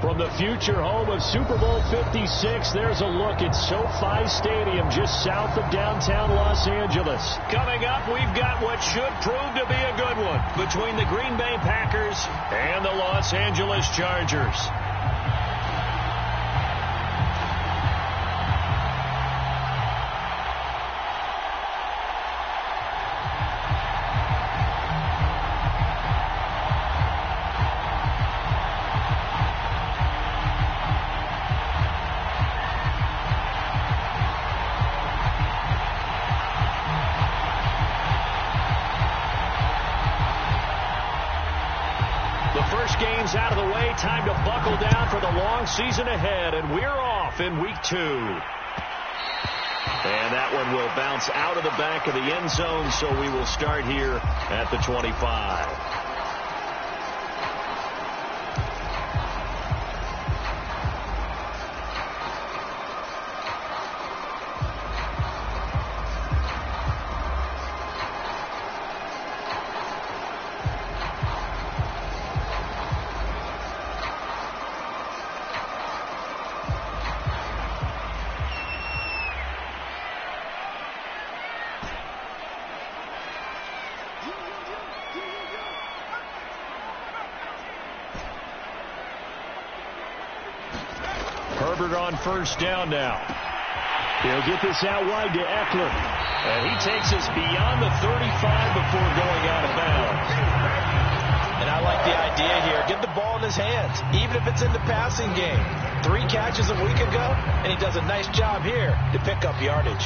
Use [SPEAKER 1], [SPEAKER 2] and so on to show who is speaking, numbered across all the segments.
[SPEAKER 1] From the future home of Super Bowl 56, there's a look at SoFi Stadium just south of downtown Los Angeles. Coming up, we've got what should prove to be a good one between the Green Bay Packers and the Los Angeles Chargers. Games out of the way, time to buckle down for the long season ahead, and we're off in week 2. And that one will bounce out of the back of the end zone, so we will start here at the 25. Herbert on first down now. He'll get this out wide to Eckler. And he takes us beyond the 35 before going out of bounds.
[SPEAKER 2] And I like the idea here. Get the ball in his hands, even if it's in the passing game. 3 catches a week ago, and he does a nice job here to pick up yardage.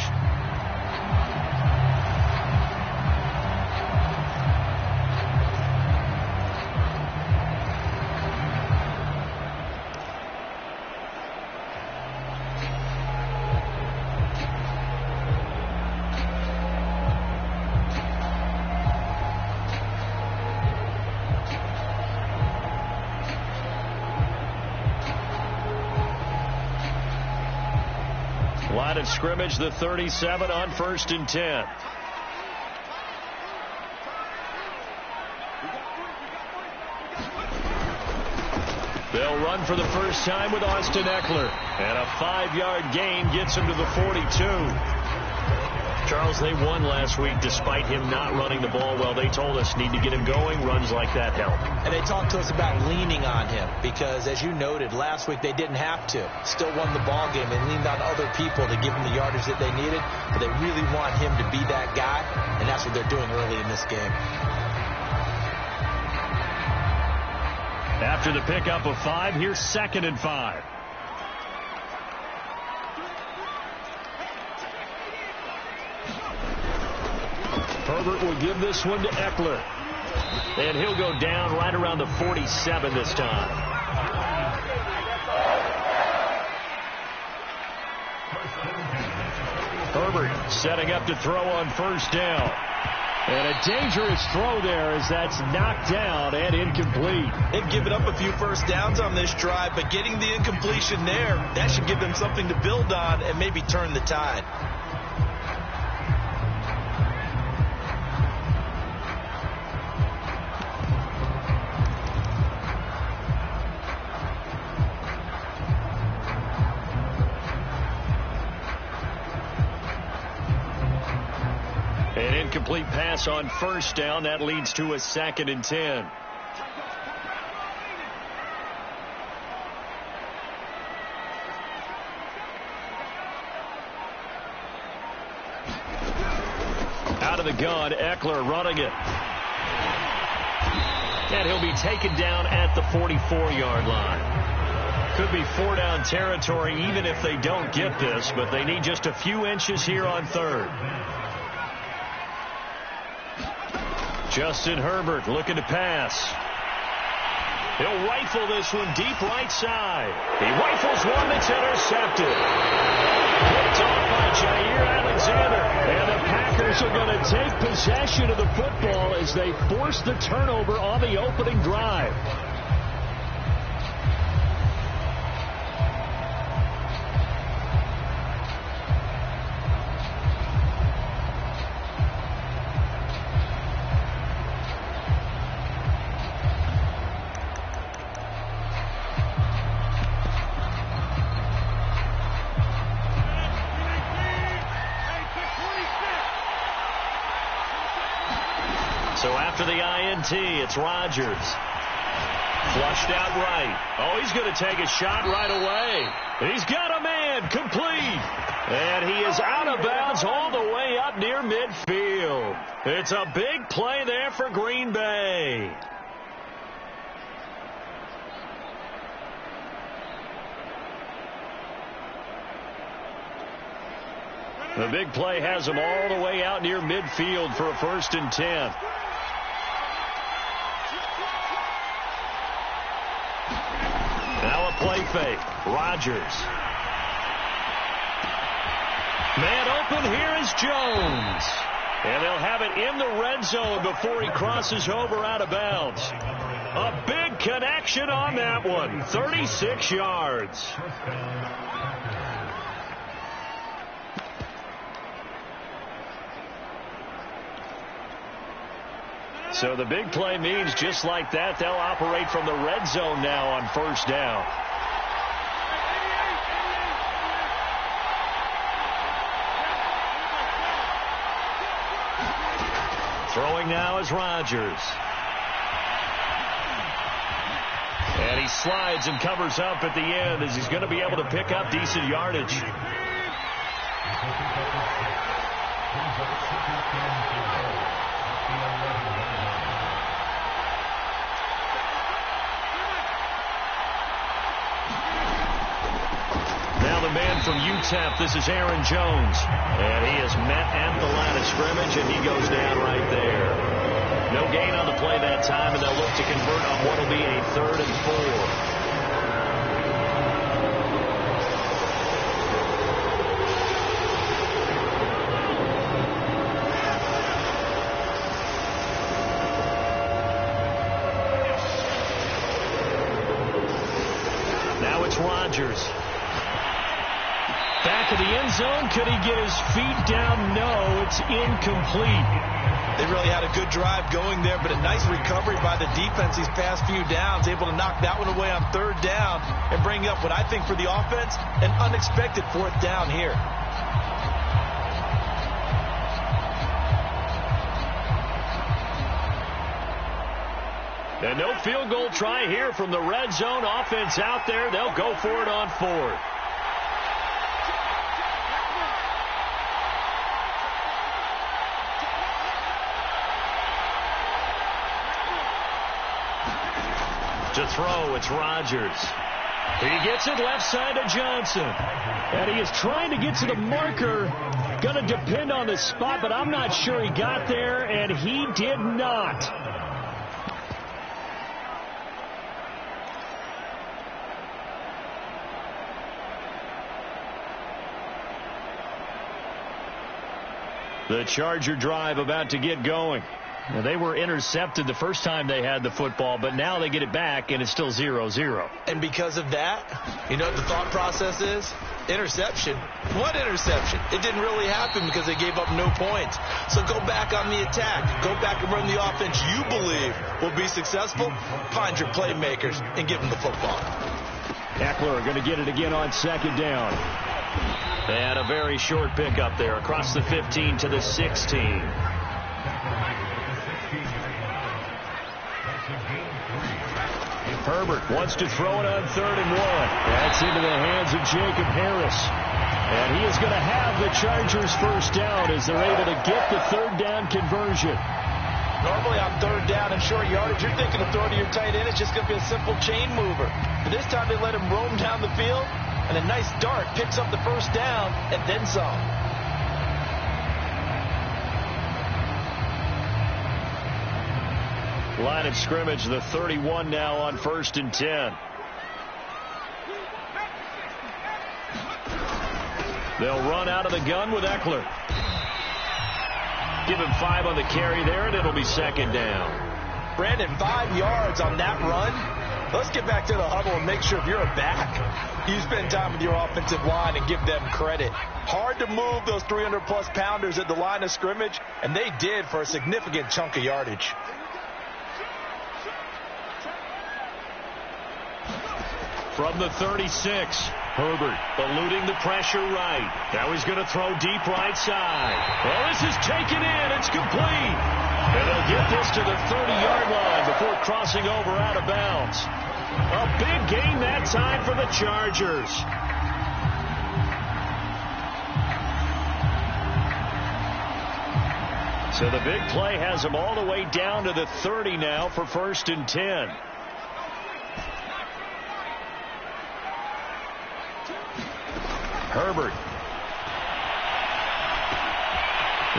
[SPEAKER 1] Line of scrimmage, the 37 on 1st and 10. They'll run for the first time with Austin Eckler. And a 5-yard gain gets him to the 42. Charles, they won last week despite him not running the ball well. They told us need to get him going. Runs like that help.
[SPEAKER 2] And they talked to us about leaning on him because, as you noted, last week they didn't have to. Still won the ball game. They leaned on other people to give them the yardage that they needed. But they really want him to be that guy, and that's what they're doing early in this game.
[SPEAKER 1] After the pickup of 5, here's 2nd and 5. Herbert will give this one to Eckler. And he'll go down right around the 47 this time. Herbert setting up to throw on first down. And a dangerous throw there as that's knocked down and incomplete.
[SPEAKER 2] They've given up a few first downs on this drive, but getting the incompletion there, that should give them something to build on and maybe turn the tide.
[SPEAKER 1] An incomplete pass on first down. That leads to a 2nd and 10. Out of the gun, Eckler running it. And he'll be taken down at the 44-yard line. Could be 4-down territory even if they don't get this, but they need just a few inches here on 3rd. Justin Herbert looking to pass. He'll rifle this one deep right side. He rifles one that's intercepted. Picked off by Jair Alexander. And the Packers are going to take possession of the football as they force the turnover on the opening drive. after the INT, it's Rodgers. Flushed out right. Oh, he's going to take a shot right away. He's got a man, complete. And he is out of bounds all the way up near midfield. It's a big play there for Green Bay. The big play has him all the way out near midfield for a 1st and 10. Now a play fake. Rodgers. Man open, here is Jones. And they'll have it in the red zone before he crosses over out of bounds. A big connection on that one. 36 yards. So the big play means just like that, they'll operate from the red zone now on 1st down. Throwing now is Rodgers. And he slides and covers up at the end as he's going to be able to pick up decent yardage. Now the man from UTEP, this is Aaron Jones. And he is met at the line of scrimmage, and he goes down right there. No gain on the play that time, and they'll look to convert on what will be a 3rd and 4. Now it's Rodgers. Back of the end zone. Could he get his feet down? No, it's incomplete.
[SPEAKER 2] They really had a good drive going there, but a nice recovery by the defense these past few downs, able to knock that one away on 3rd down and bring up what I think for the offense, an unexpected 4th down here.
[SPEAKER 1] And no field goal try here from the red zone. Offense out there. They'll go for it on 4th. To throw, it's Rodgers. He gets it left side to Johnson. And he is trying to get to the marker. Going to depend on the spot, but I'm not sure he got there, and he did not. The Charger drive about to get going. Well, they were intercepted the first time they had the football, but now they get it back, and it's still 0-0.
[SPEAKER 2] And because of that, you know what the thought process is? Interception. What interception? It didn't really happen because they gave up no points. So go back on the attack. Go back and run the offense you believe will be successful. Find your playmakers and give them the football.
[SPEAKER 1] Eckler going to get it again on 2nd down. And a very short pickup there across the 15 to the 16. Herbert wants to throw it on 3rd and 1. That's into the hands of Jacob Harris. And he is going to have the Chargers 1st down as they're able to get the 3rd down conversion.
[SPEAKER 2] Normally on 3rd down and short yardage, you're thinking of throwing to your tight end. It's just going to be a simple chain mover. But this time they let him roam down the field, and a nice dart picks up the 1st down and then some.
[SPEAKER 1] Line of scrimmage, the 31 now on 1st and 10. They'll run out of the gun with Eckler. Give him 5 on the carry there, and it'll be 2nd down.
[SPEAKER 2] Brandon, 5 yards on that run. Let's get back to the huddle and make sure if you're a back, you spend time with your offensive line and give them credit. Hard to move those 300-plus pounders at the line of scrimmage, and they did for a significant chunk of yardage.
[SPEAKER 1] From the 36, Herbert eluding the pressure right. Now he's going to throw deep right side. Well, this is taken in. It's complete. And they'll get this to the 30-yard line before crossing over out of bounds. A big gain that time for the Chargers. So the big play has them all the way down to the 30 now for 1st and 10. Herbert.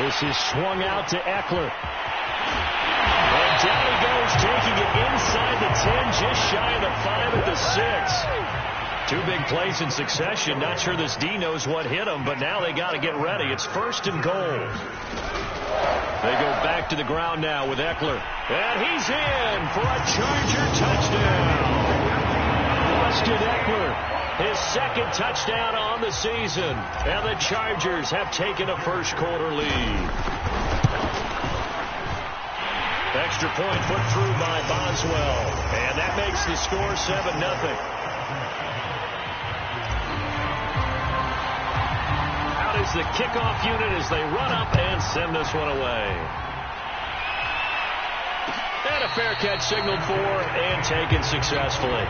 [SPEAKER 1] This is swung out to Eckler. And down he goes, taking it inside the 10, just shy of the 5 at the 6. 2 big plays in succession. Not sure this D knows what hit him, but now they got to get ready. It's 1st and goal. They go back to the ground now with Eckler. And he's in for a Charger touchdown. Austin Eckler, his 2nd touchdown on the season. And the Chargers have taken a first-quarter lead. Extra point put through by Boswell. And that makes the score 7-0. Is the kickoff unit as they run up and send this one away. And a fair catch signaled for and taken successfully.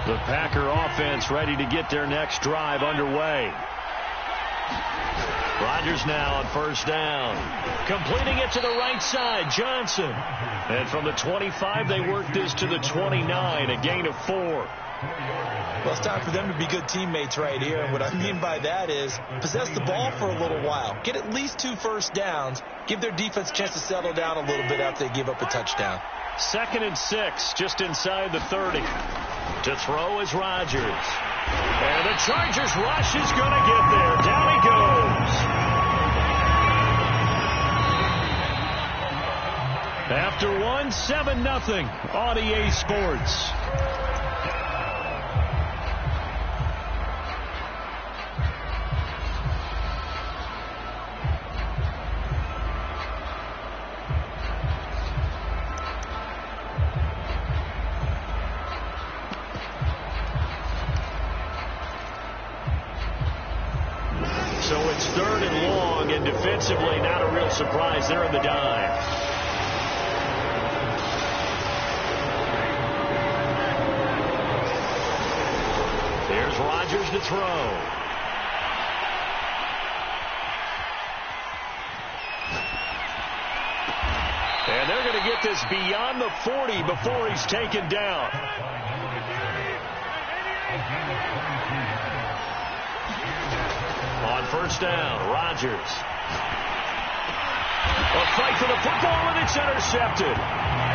[SPEAKER 1] The Packer offense ready to get their next drive underway. Rodgers now on 1st down. Completing it to the right side, Johnson. And from the 25, they work this to the 29, a gain of 4.
[SPEAKER 2] Well, it's time for them to be good teammates right here. And what I mean by that is possess the ball for a little while. Get at least 2 first downs. Give their defense a chance to settle down a little bit after they give up a touchdown.
[SPEAKER 1] 2nd and 6, just inside the 30. To throw is Rodgers. And the Chargers rush is going to get there. Down he goes. After 1, 7-0 on EA Sports. So it's 3rd and long, and defensively not a real surprise. They're in the dime. Here's Rodgers to throw. And they're going to get this beyond the 40 before he's taken down. On 1st down, Rodgers. A fight for the football, and it's intercepted.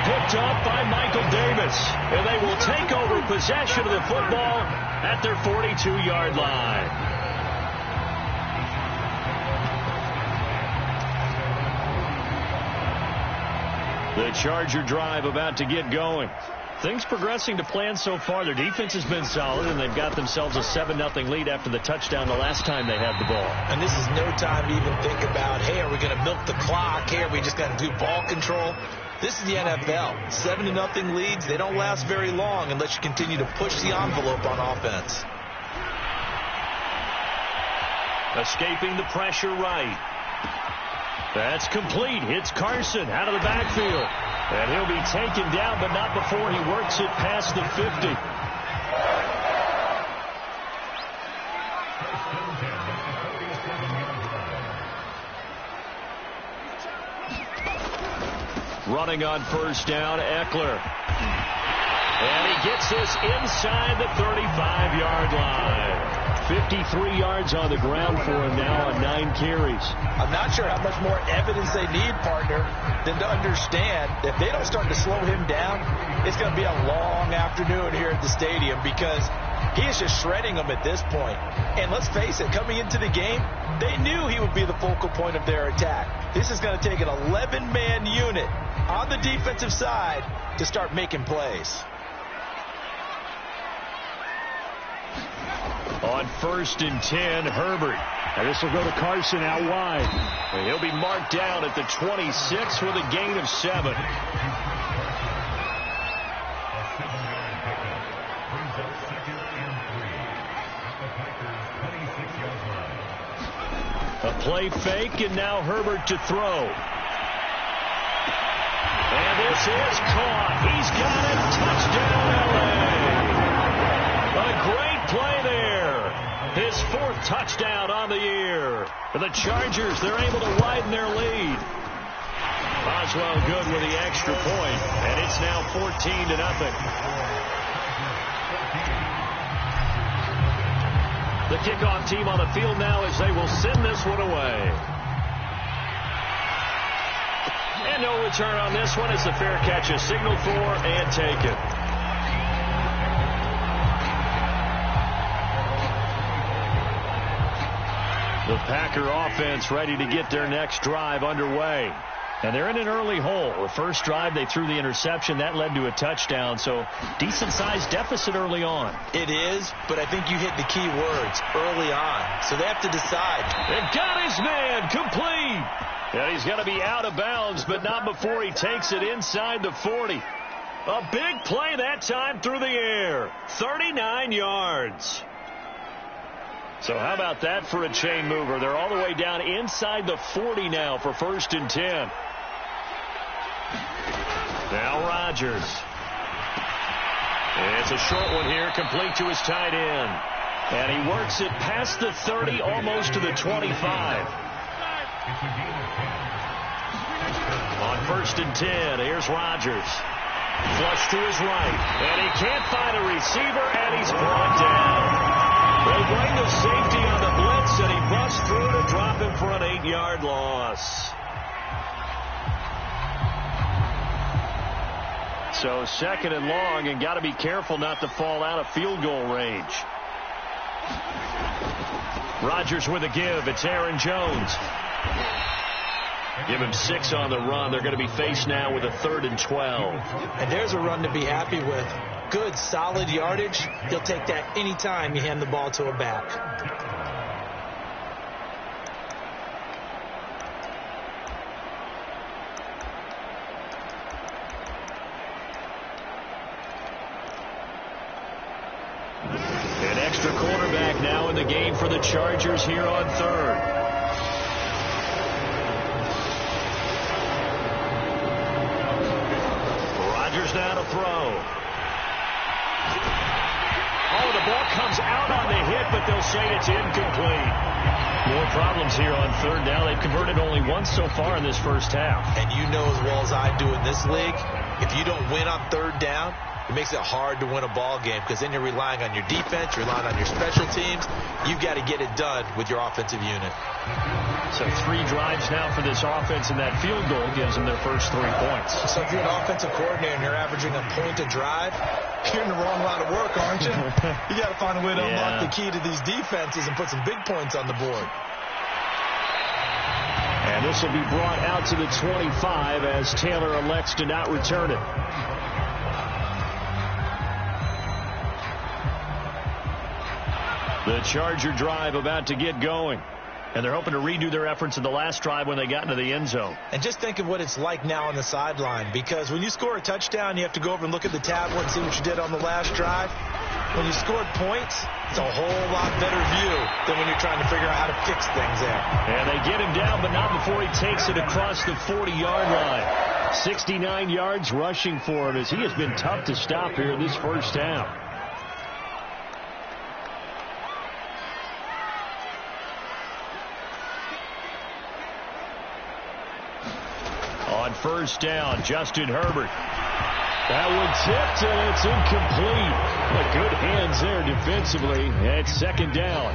[SPEAKER 1] Picked up by Michael Davis. And they will take over possession of the football at their 42-yard line. The Charger drive about to get going. Things progressing to plan so far. Their defense has been solid, and they've got themselves a 7-0 lead after the touchdown the last time they had the ball.
[SPEAKER 2] And this is no time to even think about, hey, are we going to milk the clock? Hey, are we just going to do ball control? This is the NFL. 7-0 leads, they don't last very long unless you continue to push the envelope on offense.
[SPEAKER 1] Escaping the pressure right. That's complete. Hits Carson out of the backfield. And he'll be taken down, but not before he works it past the 50. Running on 1st down, Eckler. And he gets this inside the 35-yard line. 53 yards on the ground for him now on 9 carries.
[SPEAKER 2] I'm not sure how much more evidence they need, partner, than to understand that if they don't start to slow him down, it's going to be a long afternoon here at the stadium because he is just shredding them at this point. And let's face it, coming into the game, they knew he would be the focal point of their attack. This is going to take an 11-man unit on the defensive side to start making plays.
[SPEAKER 1] On 1st and 10, Herbert. And this will go to Carson out wide. And he'll be marked down at the 26 with a gain of 7. A play fake, and now Herbert to throw. And this is caught. He's got it. Touchdown, L.A. A great play there. His 4th touchdown on the year. For the Chargers, they're able to widen their lead. Boswell good with the extra point, and it's now 14-0. The kickoff team on the field now as they will send this one away. And no return on this one as the fair catch is signaled for and taken. The Packer offense ready to get their next drive underway. And they're in an early hole. The first drive, they threw the interception. That led to a touchdown, so decent-sized deficit early on.
[SPEAKER 2] It is, but I think you hit the key words, early on. So they have to decide.
[SPEAKER 1] They've got his man, complete. And he's going to be out of bounds, but not before he takes it inside the 40. A big play that time through the air. 39 yards. So how about that for a chain mover? They're all the way down inside the 40 now for 1st and 10. Now Rodgers. It's a short one here, complete to his tight end. And he works it past the 30, almost to the 25. On 1st and 10, here's Rodgers. Flush to his right. And he can't find a receiver, and he's brought down. They bring the safety on the blitz, and he busts through to drop him for an 8-yard loss. So 2nd and long, and got to be careful not to fall out of field goal range. Rodgers with a give. It's Aaron Jones. Give him 6 on the run. They're going to be faced now with a 3rd and 12.
[SPEAKER 2] And there's a run to be happy with. Good, solid yardage. He'll take that anytime you hand the ball to a back.
[SPEAKER 1] An extra quarterback now in the game for the Chargers here on 3rd. Rodgers now to throw. Oh, the ball comes out on the hit, but they'll say it's incomplete. More problems here on 3rd down. They've converted only once so far in this first half.
[SPEAKER 2] And you know as well as I do in this league, if you don't win on 3rd down, it makes it hard to win a ball game because then you're relying on your defense, you're relying on your special teams. You've got to get it done with your offensive unit.
[SPEAKER 1] So 3 drives now for this offense, and that field goal gives them their first 3 points.
[SPEAKER 2] So if you're an offensive coordinator and you're averaging a point a drive, you're in the wrong line of work, aren't you? You got to find a way to unlock the key to these defenses and put some big points on the board.
[SPEAKER 1] And this will be brought out to the 25 as Taylor elects to not return it. The Charger drive about to get going. And they're hoping to redo their efforts in the last drive when they got into the end zone.
[SPEAKER 2] And just think of what it's like now on the sideline, because when you score a touchdown, you have to go over and look at the tablet and see what you did on the last drive. When you scored points, it's a whole lot better view than when you're trying to figure out how to fix things there.
[SPEAKER 1] And they get him down, but not before he takes it across the 40-yard line. 69 yards rushing for him as he has been tough to stop here in this first half. On 1st down, Justin Herbert. That one tipped, and it's incomplete. But good hands there defensively. And it's 2nd down.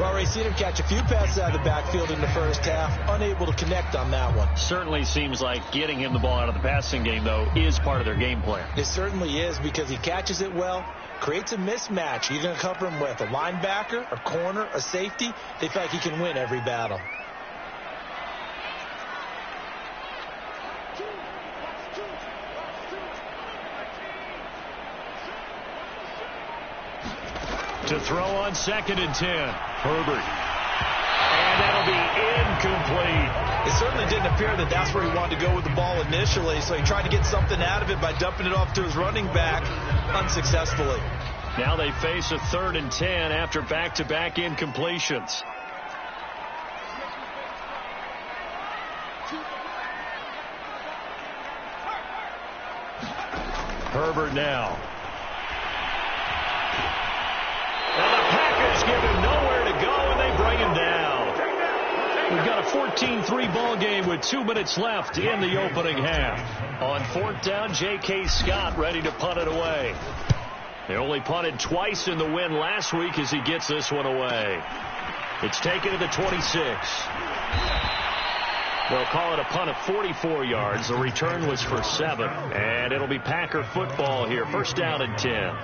[SPEAKER 2] Well, Ray, seen him catch a few passes out of the backfield in the first half. Unable to connect on that one.
[SPEAKER 1] Certainly seems like getting him the ball out of the passing game, though, is part of their game plan.
[SPEAKER 2] It certainly is, because he catches it well, creates a mismatch. You're going to cover him with a linebacker, a corner, a safety. They feel like he can win every battle.
[SPEAKER 1] To throw on 2nd and 10. Herbert. And that'll be incomplete.
[SPEAKER 2] It certainly didn't appear that that's where he wanted to go with the ball initially, so he tried to get something out of it by dumping it off to his running back unsuccessfully.
[SPEAKER 1] Now they face a 3rd and 10 after back-to-back incompletions. Herbert now. And the Packers give him nowhere to go, and they bring him down. We've got a 14-3 ball game with 2 minutes left in the opening half. On 4th down, J.K. Scott ready to punt it away. They only punted twice in the win last week as he gets this one away. It's taken to the 26. They'll call it a punt of 44 yards. The return was for 7. And it'll be Packer football here. 1st down and 10.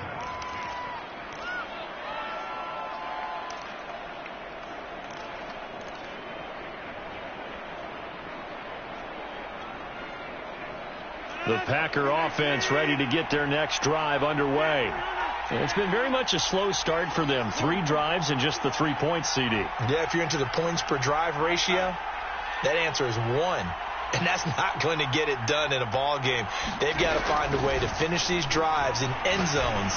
[SPEAKER 1] The Packer offense ready to get their next drive underway. And it's been very much a slow start for them. 3 drives and just the 3 points, CD.
[SPEAKER 2] Yeah, if you're into the points per drive ratio, that answer is 1. And that's not going to get it done in a ball game. They've got to find a way to finish these drives in end zones,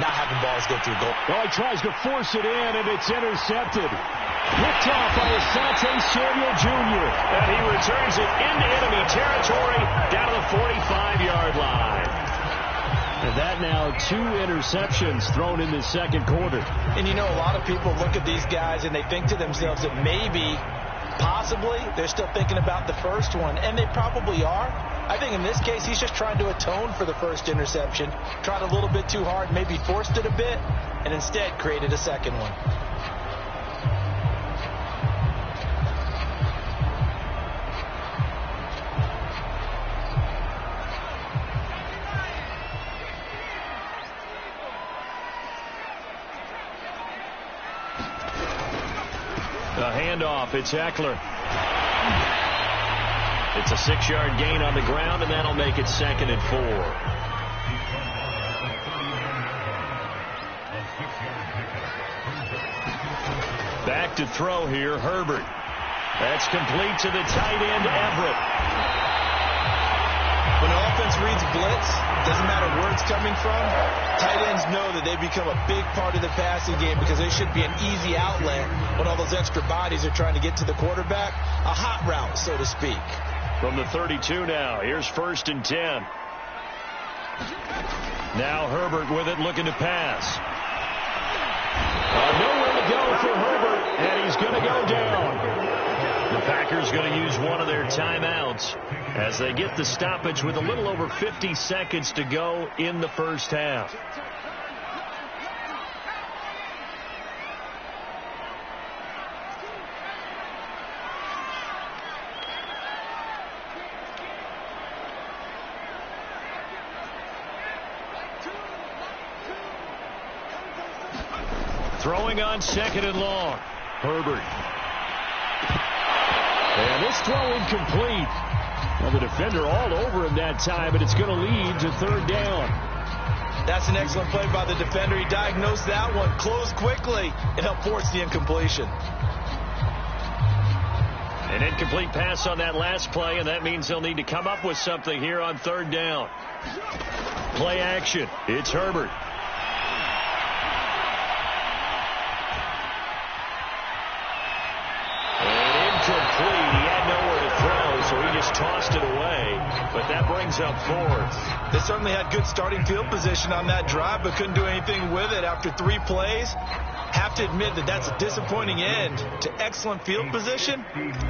[SPEAKER 2] not having balls go through goal.
[SPEAKER 1] Well, he tries to force it in, and it's intercepted. Picked off by Asante Samuel Jr. And he returns it into enemy territory down to the 45-yard line. And that now 2 interceptions thrown in the second quarter.
[SPEAKER 2] And you know, a lot of people look at these guys and they think to themselves that maybe, possibly, they're still thinking about the first one. And they probably are. I think in this case, he's just trying to atone for the first interception. Tried a little bit too hard, maybe forced it a bit, and instead created a second one.
[SPEAKER 1] A handoff. It's Eckler. It's a 6-yard gain on the ground, and that'll make it 2nd and 4. Back to throw here, Herbert. That's complete to the tight end, Everett.
[SPEAKER 2] When the offense reads blitz, doesn't matter where it's coming from, tight ends know that they become a big part of the passing game because they should be an easy outlet when all those extra bodies are trying to get to the quarterback. A hot route, so to speak.
[SPEAKER 1] From the 32 now, here's 1st and 10. Now Herbert with it, looking to pass. Nowhere to go for Herbert, and he's going to go down. The Packers going to use one of their timeouts as they get the stoppage with a little over 50 seconds to go in the first half. Throwing on 2nd and long. Herbert. And this throw incomplete. Well, the defender all over him that time, but it's going to lead to 3rd down.
[SPEAKER 2] That's an excellent play by the defender. He diagnosed that one, closed quickly, and helped force the incompletion.
[SPEAKER 1] An incomplete pass on that last play, and that means they'll need to come up with something here on 3rd down. Play action. It's Herbert. Incomplete. He had nowhere to throw, so he just tossed it away. But that brings up 4th.
[SPEAKER 2] They certainly had good starting field position on that drive, but couldn't do anything with it after 3 plays. Have to admit that that's a disappointing end to excellent field position.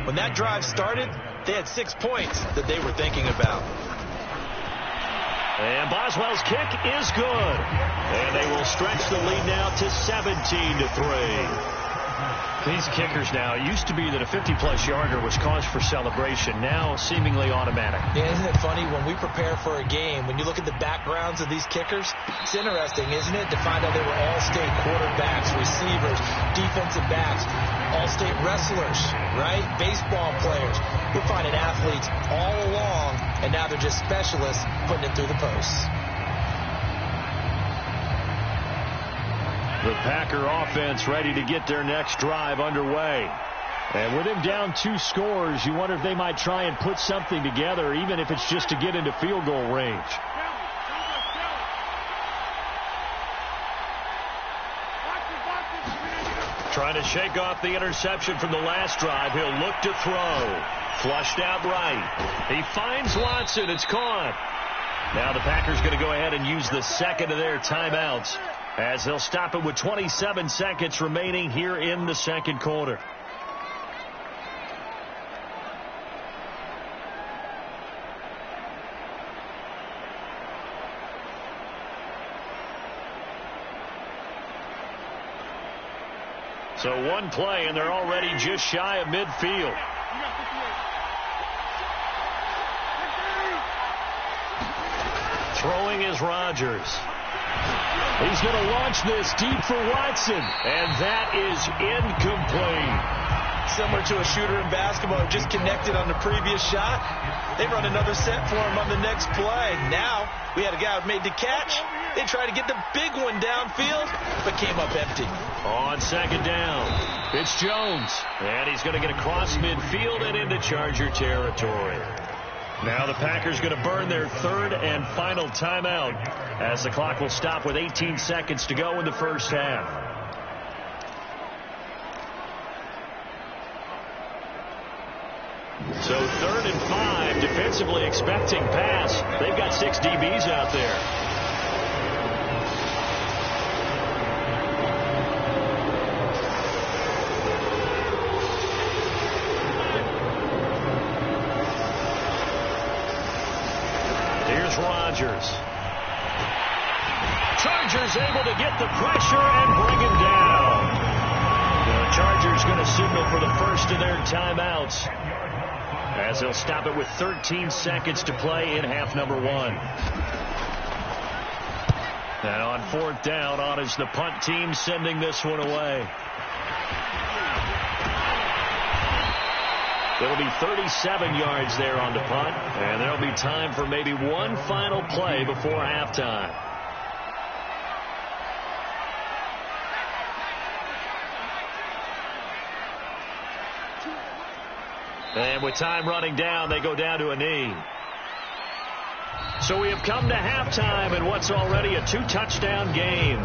[SPEAKER 2] When that drive started, they had 6 points that they were thinking about.
[SPEAKER 1] And Boswell's kick is good. And they will stretch the lead now to 17-3. These kickers now, it used to be that a 50-plus yarder was cause for celebration. Now seemingly automatic.
[SPEAKER 2] Yeah, isn't it funny when we prepare for a game, when you look at the backgrounds of these kickers, it's interesting, isn't it, to find out they were all-state quarterbacks, receivers, defensive backs, all-state wrestlers, right? Baseball players. We're finding athletes all along, and now they're just specialists putting it through the posts.
[SPEAKER 1] The Packer offense ready to get their next drive underway. And with him down 2 scores, you wonder if they might try and put something together, even if it's just to get into field goal range. Trying to shake off the interception from the last drive. He'll look to throw. Flushed out right. He finds Watson. It's caught. Now the Packers going to go ahead and use the second of their timeouts as they'll stop it with 27 seconds remaining here in the second quarter. So one play, and they're already just shy of midfield. Throwing is Rodgers. He's going to launch this deep for Watson, and that is incomplete.
[SPEAKER 2] Similar to a shooter in basketball who just connected on the previous shot. They run another set for him on the next play. Now, we had a guy who made the catch. They tried to get the big one downfield, but came up empty.
[SPEAKER 1] On second down, it's Jones. And he's going to get across midfield and into Charger territory. Now the Packers going to burn their third and final timeout as the clock will stop with 18 seconds to go in the first half. So 3rd and 5, defensively expecting pass. They've got 6 DBs out there. Rodgers. Chargers able to get the pressure and bring him down. The Chargers going to signal for the first of their timeouts as they'll stop it with 13 seconds to play in half number 1. And on 4th down, on is the punt team sending this one away. It'll be 37 yards there on the punt, and there'll be time for maybe one final play before halftime. And with time running down, they go down to a knee. So we have come to halftime in what's already a 2-touchdown game.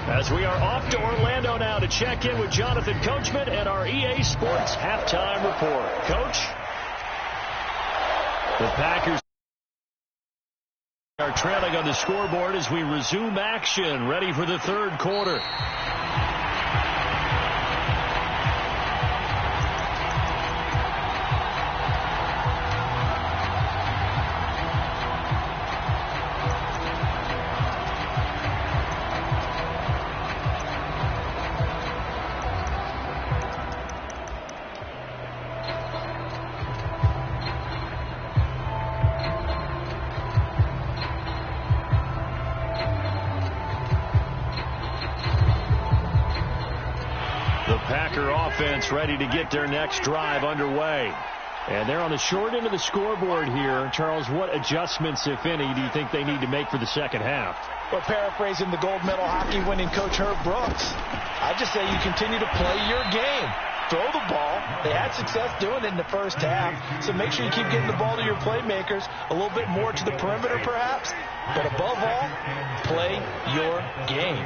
[SPEAKER 1] As we are off to Orlando now to check in with Jonathan Coachman and our EA Sports halftime report. Coach? The Packers are trailing on the scoreboard as we resume action, ready for the third quarter. Offense ready to get their next drive underway. And they're on the short end of the scoreboard here. Charles, what adjustments, if any, do you think they need to make for the second half?
[SPEAKER 2] Well, paraphrasing the gold medal hockey winning coach Herb Brooks, I just say you continue to play your game. Throw the ball. They had success doing it in the first half, so make sure you keep getting the ball to your playmakers, a little bit more to the perimeter perhaps, but above all, play your game.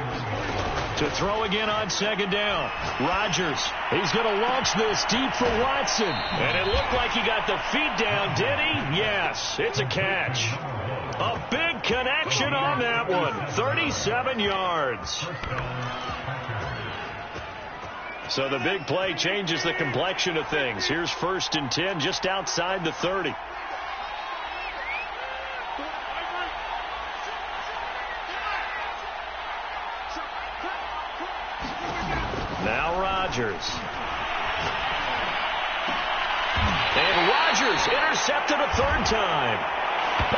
[SPEAKER 1] To throw again on second down. Rodgers, he's going to launch this deep for Watson. And it looked like he got the feet down, did he? Yes, it's a catch. A big connection on that one. 37 yards. So the big play changes the complexion of things. Here's 1st and 10 just outside the 30. Now Rodgers. And Rodgers intercepted a 3rd time.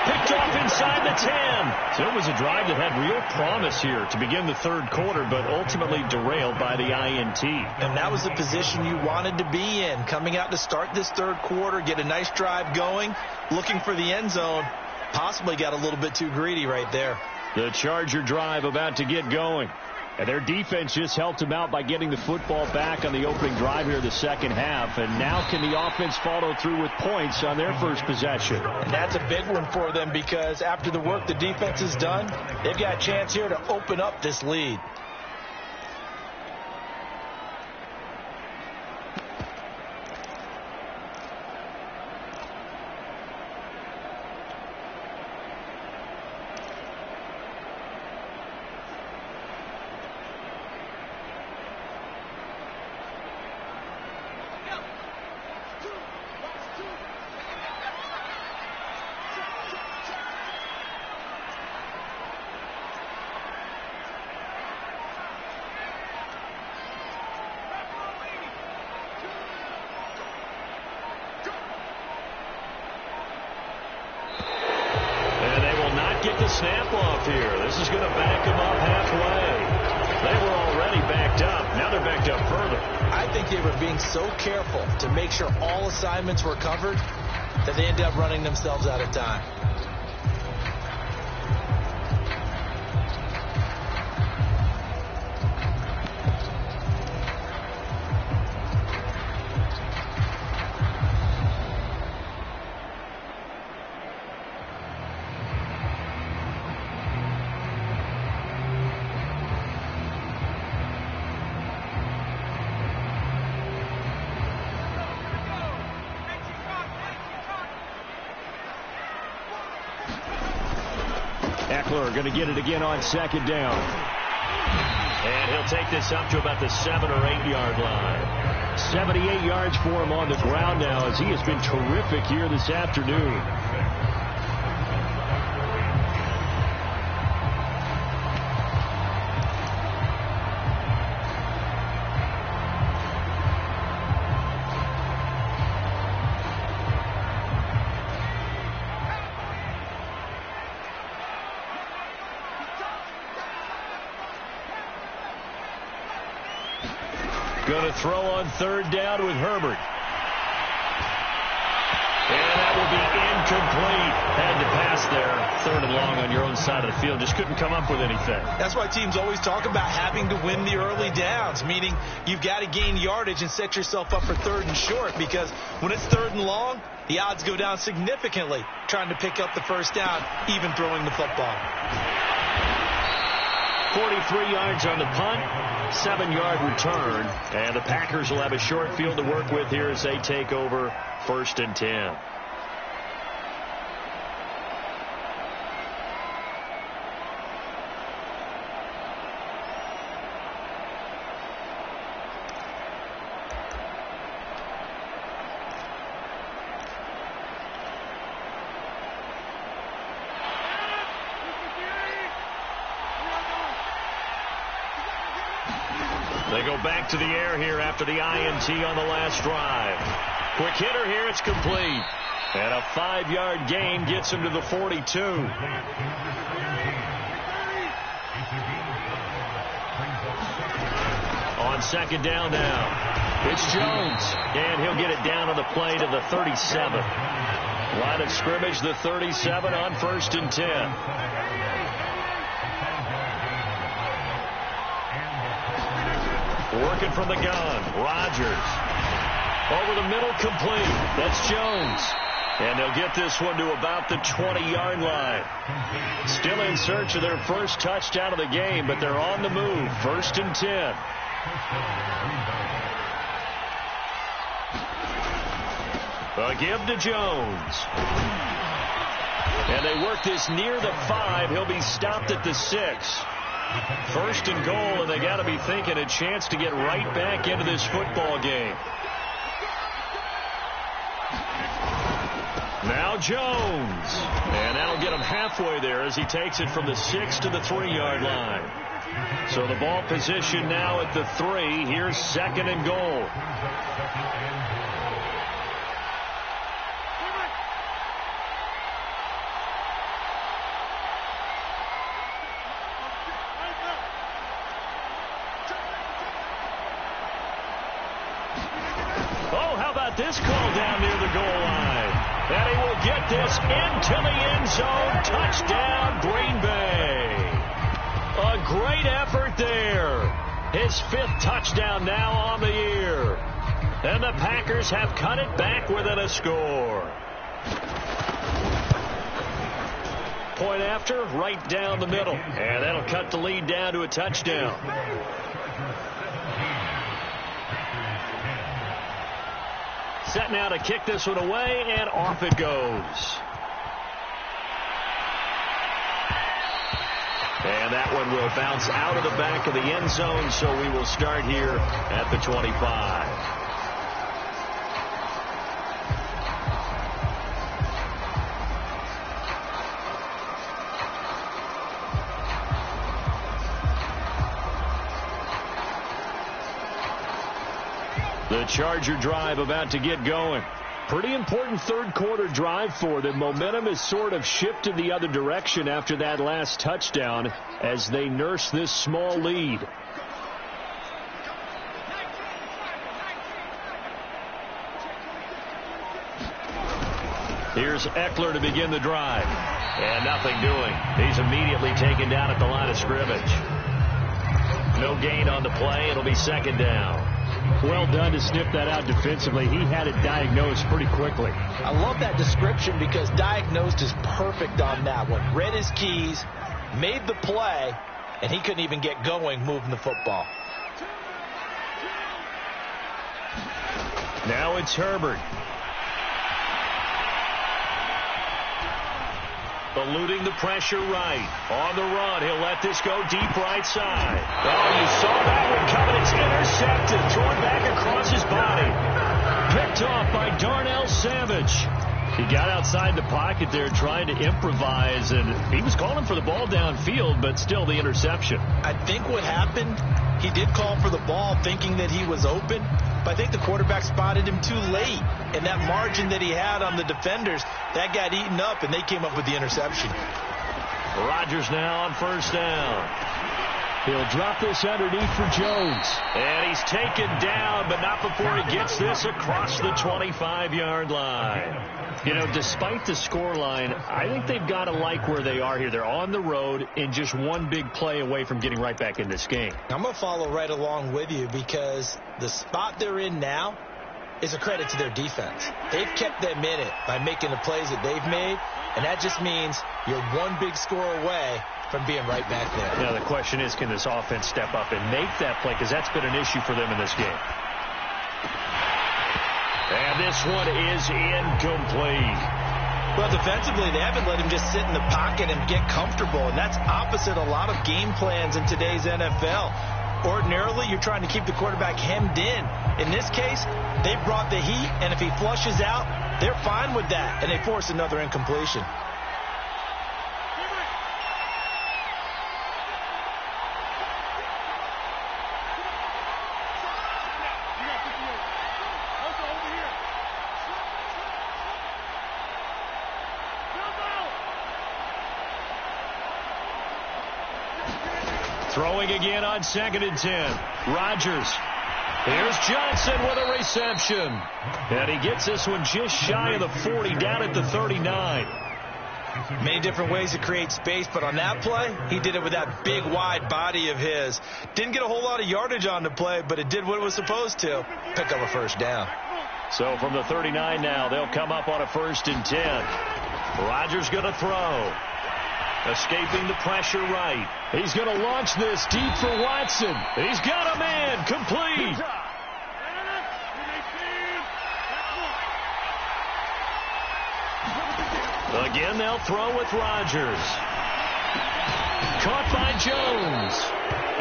[SPEAKER 1] Picked off inside the 10. So it was a drive that had real promise here to begin the third quarter, but ultimately derailed by the INT.
[SPEAKER 2] And that was the position you wanted to be in. Coming out to start this third quarter, get a nice drive going, looking for the end zone. Possibly got a little bit too greedy right there.
[SPEAKER 1] The Charger drive about to get going. And their defense just helped them out by getting the football back on the opening drive here in the second half. And now can the offense follow through with points on their first possession?
[SPEAKER 2] And that's a big one for them because after the work the defense has done, they've got a chance here to open up this lead.
[SPEAKER 1] get the snap off here. This is going to back them up halfway. They were already backed up. Now they're backed up further.
[SPEAKER 2] I think they were being so careful to make sure all assignments were covered that they ended up running themselves out of time.
[SPEAKER 1] Going to get it again on second down. And he'll take this up to about the 7 or 8 yard line. 78 yards for him on the ground now, as he has been terrific here this afternoon. Going to throw on third down with Herbert. And that will be incomplete. Had to pass there. Third and long on your own side of the field. Just couldn't come up with anything.
[SPEAKER 2] That's why teams always talk about having to win the early downs, meaning you've got to gain yardage and set yourself up for third and short, because when it's third and long, the odds go down significantly trying to pick up the first down, even throwing the football.
[SPEAKER 1] 43 yards on the punt, 7-yard return, and the Packers will have a short field to work with here as they take over 1st and 10. They go back to the air here after the INT on the last drive. Quick hitter here, it's complete. And a 5-yard gain gets him to the 42. On second down now, it's Jones. And he'll get it down on the play to the 37. Line of scrimmage, the 37 on 1st and 10. Working from the gun, Rodgers. Over the middle, complete. That's Jones. And they'll get this one to about the 20-yard line. Still in search of their first touchdown of the game, but they're on the move. 1st and 10. A give to Jones. And they work this near the 5. He'll be stopped at the 6. 1st and goal, and they got to be thinking a chance to get right back into this football game. Now Jones. And that'll get him halfway there as he takes it from the 6 to the 3-yard line. So the ball position now at the 3. Here's 2nd and goal. This call down near the goal line. And he will get this into the end zone. Touchdown, Green Bay. A great effort there. His 5th touchdown now on the year. And the Packers have cut it back within a score. Point after, right down the middle. And that'll cut the lead down to a touchdown. Set now to kick this one away, and off it goes. And that one will bounce out of the back of the end zone, so we will start here at the 25. The Charger drive about to get going. Pretty important third quarter drive for them. Momentum has sort of shifted the other direction after that last touchdown as they nurse this small lead. Here's Eckler to begin the drive. And nothing doing. He's immediately taken down at the line of scrimmage. No gain on the play. It'll be second down. Well done to sniff that out defensively. He had it diagnosed pretty quickly.
[SPEAKER 2] I love that description because diagnosed is perfect on that one. Read his keys, made the play, and he couldn't even get going moving the football.
[SPEAKER 1] Now it's Herbert. Eluding the pressure right. On the run, he'll let this go deep right side. Oh, you saw that one coming. It's intercepted. Thrown back across his body. Picked off by Darnell Savage. He got outside the pocket there trying to improvise, and he was calling for the ball downfield, but still the interception.
[SPEAKER 2] I think what happened, he did call for the ball thinking that he was open, but I think the quarterback spotted him too late. And that margin that he had on the defenders, that got eaten up, and they came up with the interception.
[SPEAKER 1] Rodgers now on first down. He'll drop this underneath for Jones. And he's taken down, but not before he gets this across the 25-yard line. You know, despite the scoreline, I think they've got to like where they are here. They're on the road and just one big play away from getting right back in this game.
[SPEAKER 2] I'm going to follow right along with you because the spot they're in now is a credit to their defense. They've kept them in it by making the plays that they've made, and that just means you're one big score away from being right back there.
[SPEAKER 1] Now, the question is, can this offense step up and make that play? Because that's been an issue for them in this game. And this one is incomplete.
[SPEAKER 2] Well, defensively, they haven't let him just sit in the pocket and get comfortable, and that's opposite a lot of game plans in today's NFL. Ordinarily, you're trying to keep the quarterback hemmed in. In this case, they brought the heat, and if he flushes out, they're fine with that, and they force another incompletion.
[SPEAKER 1] Throwing again on 2nd and 10. Rodgers. Here's Johnson with a reception. And he gets this one just shy of the 40, down at the 39.
[SPEAKER 2] Many different ways to create space, but on that play, he did it with that big, wide body of his. Didn't get a whole lot of yardage on the play, but it did what it was supposed to. Pick up a first down.
[SPEAKER 1] So from the 39 now, they'll come up on a 1st and 10. Rodgers going to throw. Escaping the pressure right. He's going to launch this deep for Watson. He's got a man. Complete. Again, they'll throw with Rodgers. Caught by Jones.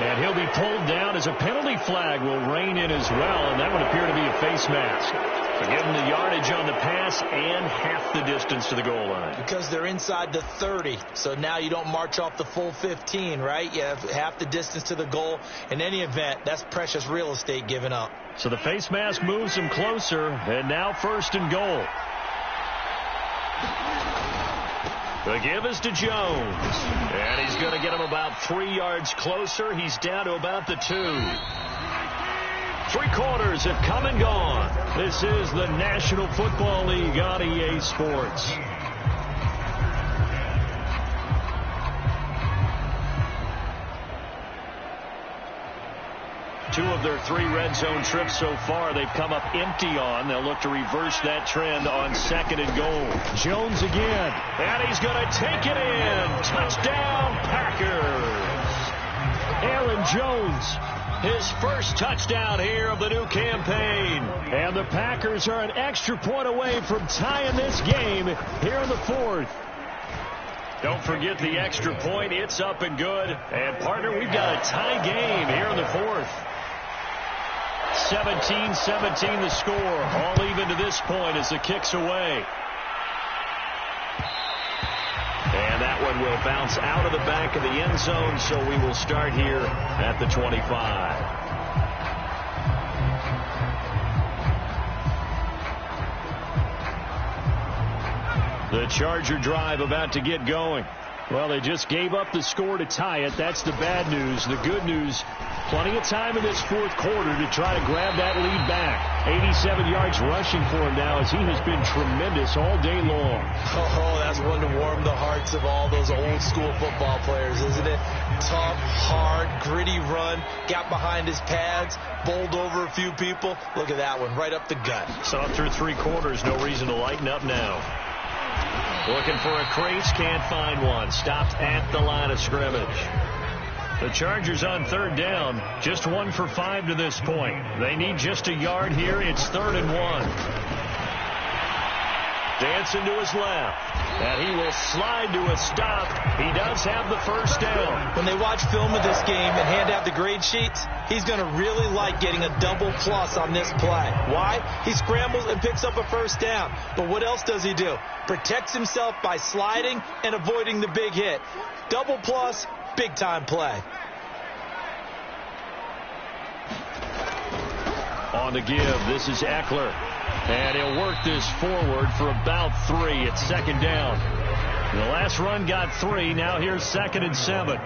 [SPEAKER 1] And he'll be pulled down as a penalty flag will rein in as well, and that would appear to be a face mask. So give them the yardage on the pass and half the distance to the goal line.
[SPEAKER 2] Because they're inside the 30, so now you don't march off the full 15, right? You have half the distance to the goal. In any event, that's precious real estate given up.
[SPEAKER 1] So the face mask moves them closer, and now 1st and goal. The give is to Jones. And he's going to get him about 3 yards closer. He's down to about the 2. 3 quarters have come and gone. This is the National Football League on EA Sports. Two of their 3 red zone trips so far, they've come up empty on. They'll look to reverse that trend on 2nd and goal. Jones again. And he's going to take it in. Touchdown, Packers. Aaron Jones, his first touchdown here of the new campaign. And the Packers are an extra point away from tying this game here in the 4th. Don't forget the extra point. It's up and good. And, partner, we've got a tie game here in the 4th. 17-17 the score. All even to this point as the kick's away. And that one will bounce out of the back of the end zone, so we will start here at the 25. The Charger drive about to get going. Well, they just gave up the score to tie it. That's the bad news. The good news, plenty of time in this fourth quarter to try to grab that lead back. 87 yards rushing for him now as he has been tremendous all day long.
[SPEAKER 2] Oh, that's one to warm the hearts of all those old school football players, isn't it? Tough, hard, gritty run, got behind his pads, bowled over a few people. Look at that one, right up the gut.
[SPEAKER 1] So through 3 quarters, no reason to lighten up now. Looking for a crease, can't find one. Stopped at the line of scrimmage. The Chargers on 3rd down, just 1 for 5 to this point. They need just a yard here. It's 3rd and 1. Dancing to his left. And he will slide to a stop. He does have the first down.
[SPEAKER 2] When they watch film of this game and hand out the grade sheets, he's going to really like getting a double plus on this play. Why? He scrambles and picks up a first down. But what else does he do? Protects himself by sliding and avoiding the big hit. Double plus, big time play.
[SPEAKER 1] On the give, this is Eckler. And he'll work this forward for about 3. It's 2nd down. The last run got 3. Now here's 2nd and 7.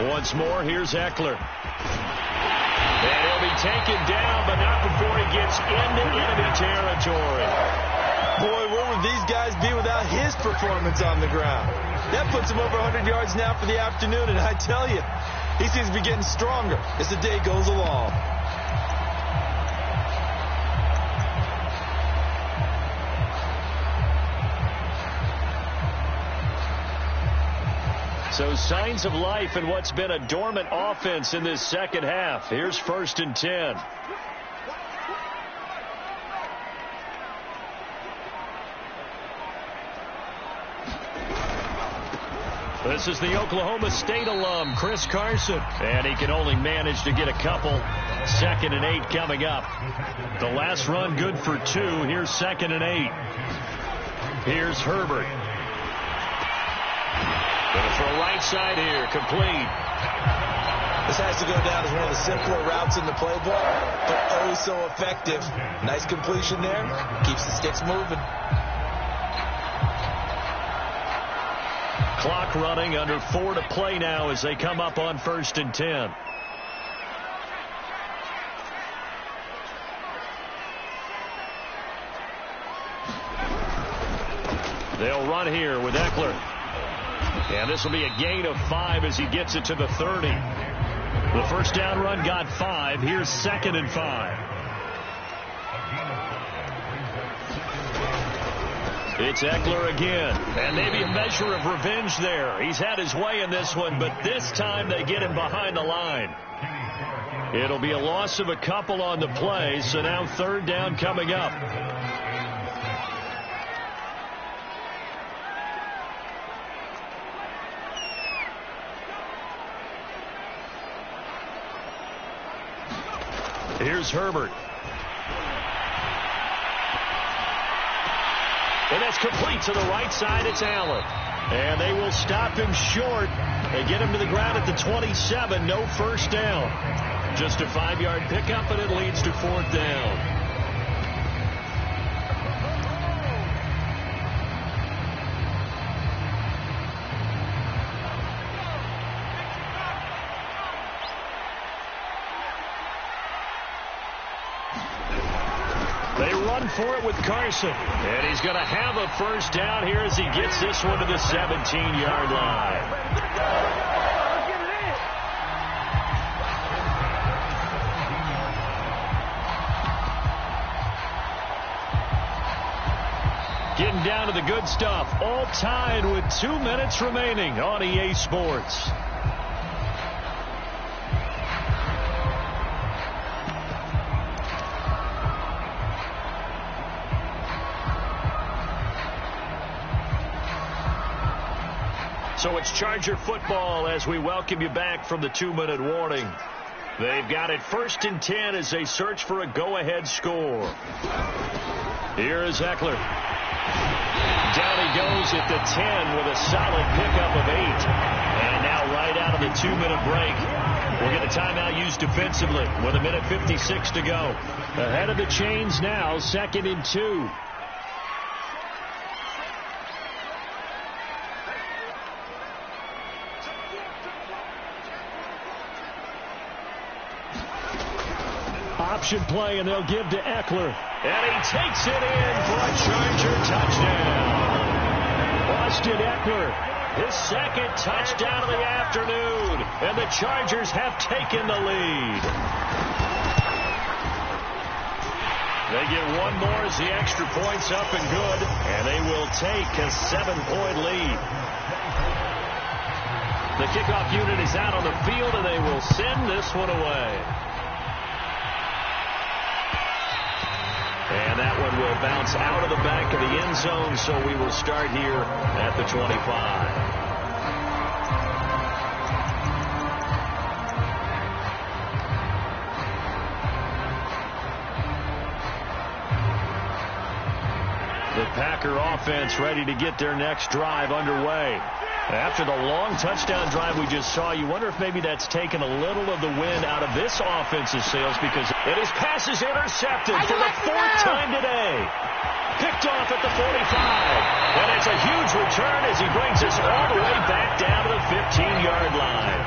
[SPEAKER 1] Once more, here's Eckler. And he'll be taken down, but not before he gets into enemy territory.
[SPEAKER 2] Boy, where would these guys be without his performance on the ground? That puts him over 100 yards now for the afternoon, and I tell you, he seems to be getting stronger as the day goes along.
[SPEAKER 1] So signs of life in what's been a dormant offense in this second half. Here's 1st and 10. This is the Oklahoma State alum, Chris Carson. And he can only manage to get a couple. 2nd and 8 coming up. The last run good for 2. Here's 2nd and 8. Here's Herbert. Going for a right side here, complete.
[SPEAKER 2] This has to go down as one of the simpler routes in the playbook, but oh so effective. Nice completion there. Keeps the sticks moving.
[SPEAKER 1] Clock running, under 4 to play now as they come up on 1st and 10. They'll run here with Eckler. And this will be a gain of 5 as he gets it to the 30. The first down run got 5. Here's 2nd and 5. It's Eckler again. And maybe a measure of revenge there. He's had his way in this one, but this time they get him behind the line. It'll be a loss of a couple on the play, so now 3rd down coming up. Here's Herbert. And that's complete to the right side. It's Allen. And they will stop him short. They get him to the ground at the 27. No first down. Just a 5-yard pickup, and it leads to 4th down. They run for it with Carson. And he's going to have a first down here as he gets this one to the 17-yard line. Getting down to the good stuff. All tied with 2 minutes remaining on EA Sports. So it's Charger football as we welcome you back from the 2-minute warning. They've got it 1st and 10 as they search for a go-ahead score. Here is Eckler. Down he goes at the 10 with a solid pickup of 8. And now right out of the 2-minute break, We'll get a timeout used defensively with 1:56 to go. Ahead of the chains now, 2nd and 2. Option play, and they'll give to Eckler. And he takes it in for a Charger touchdown. Austin Eckler, his 2nd touchdown of the afternoon. And the Chargers have taken the lead. They get one more as the extra point's up and good. And they will take a 7-point lead. The kickoff unit is out on the field, and they will send this one away. And that one will bounce out of the back of the end zone, so we will start here at the 25. The Packer offense ready to get their next drive underway. After the long touchdown drive we just saw, you wonder if maybe that's taken a little of the wind out of this offense's sails, because it is passes intercepted for the 4th time today. Picked off at the 45. And it's a huge return as he brings us all the way back down to the 15-yard line.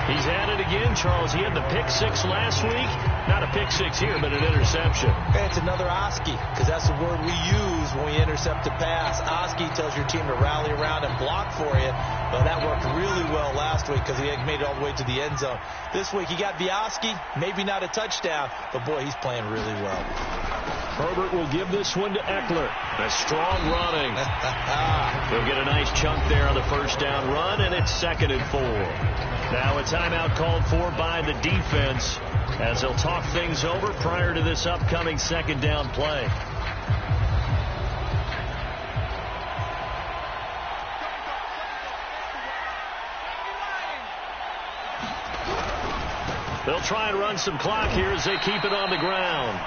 [SPEAKER 1] He's had it again, Charles. He had the pick 6 last week. Not a pick 6 here, but an interception.
[SPEAKER 2] And it's another Oski, because that's the word we use when we intercept a pass. Oski tells your team to rally around and block for you. But that worked really well last week because he made it all the way to the end zone. This week he got the Oski, maybe not a touchdown, but boy, he's playing really well.
[SPEAKER 1] Herbert will give this one to Eckler. A strong running. He'll get a nice chunk there on the first down run, and it's 2nd and 4. Now a timeout called for by the defense as they'll talk things over prior to this upcoming 2nd down play. They'll try and run some clock here as they keep it on the ground.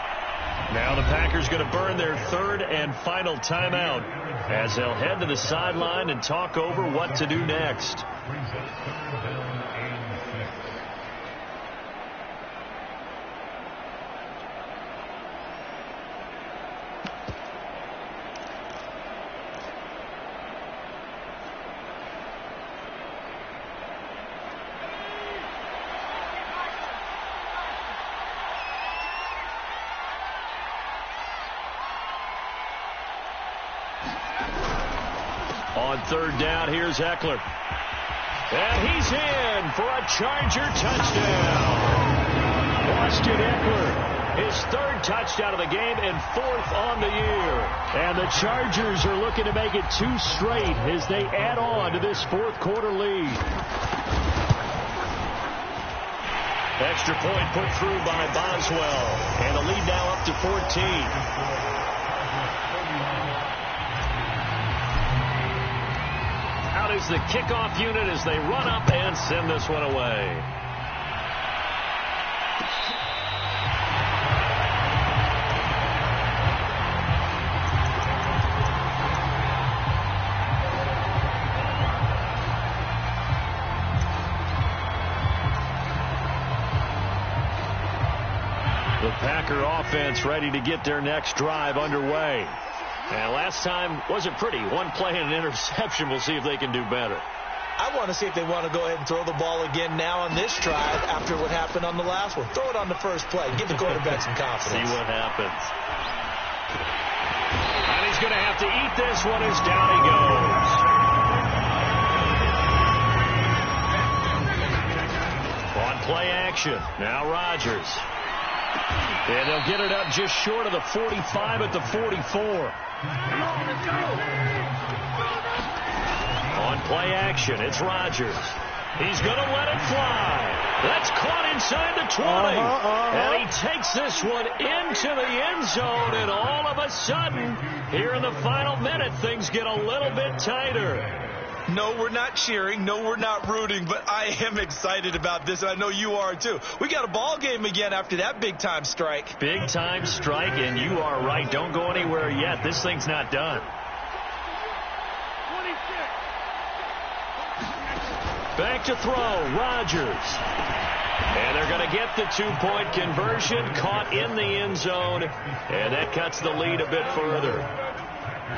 [SPEAKER 1] Now the Packers going to burn their 3rd and final timeout as they'll head to the sideline and talk over what to do next. On 3rd down, here's Eckler. And he's in for a Charger touchdown. Austin Eckler, his 3rd touchdown of the game and 4th on the year. And the Chargers are looking to make it 2 straight as they add on to this 4th quarter lead. Extra point put through by Boswell. And the lead now up to 14. Out is the kickoff unit as they run up and send this one away. The Packer offense ready to get their next drive underway. And last time wasn't pretty. One play and an interception. We'll see if they can do better.
[SPEAKER 2] I want to see if they want to go ahead and throw the ball again now on this drive after what happened on the last one. Throw it on the first play. Give the quarterback some confidence.
[SPEAKER 1] See what happens. And he's going to have to eat this one as down he goes. On play action. Now Rodgers. And they'll get it up just short of the 45 at the 44. On play action, it's Rodgers. He's going to let it fly. That's caught inside the 20. And he takes this one into the end zone. And all of a sudden, here in the final minute, things get a little bit tighter.
[SPEAKER 2] No, we're not cheering. No, we're not rooting. But I am excited about this, and I know you are too. We got a ball game again after that big-time strike.
[SPEAKER 1] Big-time strike, and you are right. Don't go anywhere yet. This thing's not done. Back to throw. Rodgers. And they're going to get the two-point conversion, caught in the end zone, and that cuts the lead a bit further.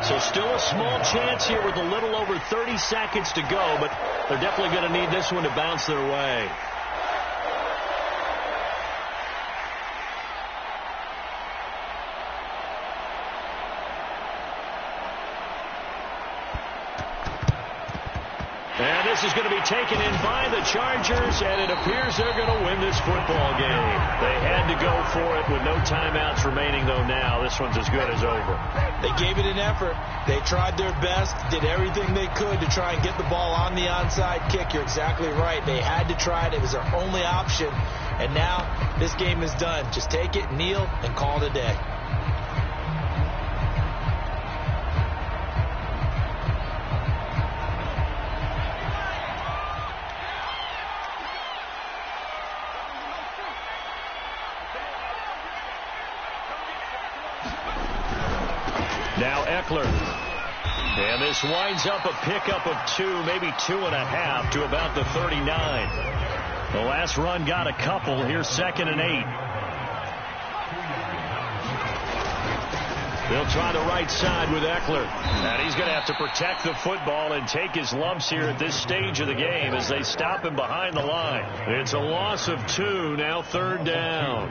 [SPEAKER 1] So still a small chance here with a little over 30 seconds to go, but they're definitely going to need this one to bounce their way. And this is going to be taken in by the Chargers, and it appears they're going to win this football game. They had to go for it with no timeouts remaining, though now this one's as good as over.
[SPEAKER 2] They gave it an effort. They tried their best, did everything they could to try and get the ball on the onside kick. You're exactly right. They had to try it. It was their only option. And now this game is done. Just take it, kneel, and call it a day.
[SPEAKER 1] Now Eckler. And this winds up a pickup of 2, maybe 2.5 to about the 39. The last run got a couple. Here's 2nd and 8. They'll try the right side with Eckler. And he's going to have to protect the football and take his lumps here at this stage of the game as they stop him behind the line. It's a loss of 2, now 3rd down.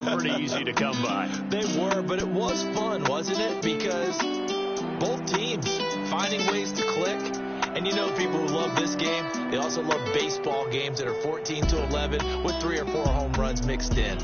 [SPEAKER 1] Pretty easy to come by.
[SPEAKER 2] They were, but it was fun, wasn't it? Because both teams finding ways to click. And you know, people who love this game, they also love baseball games that are 14-11 with 3 or 4 home runs mixed in.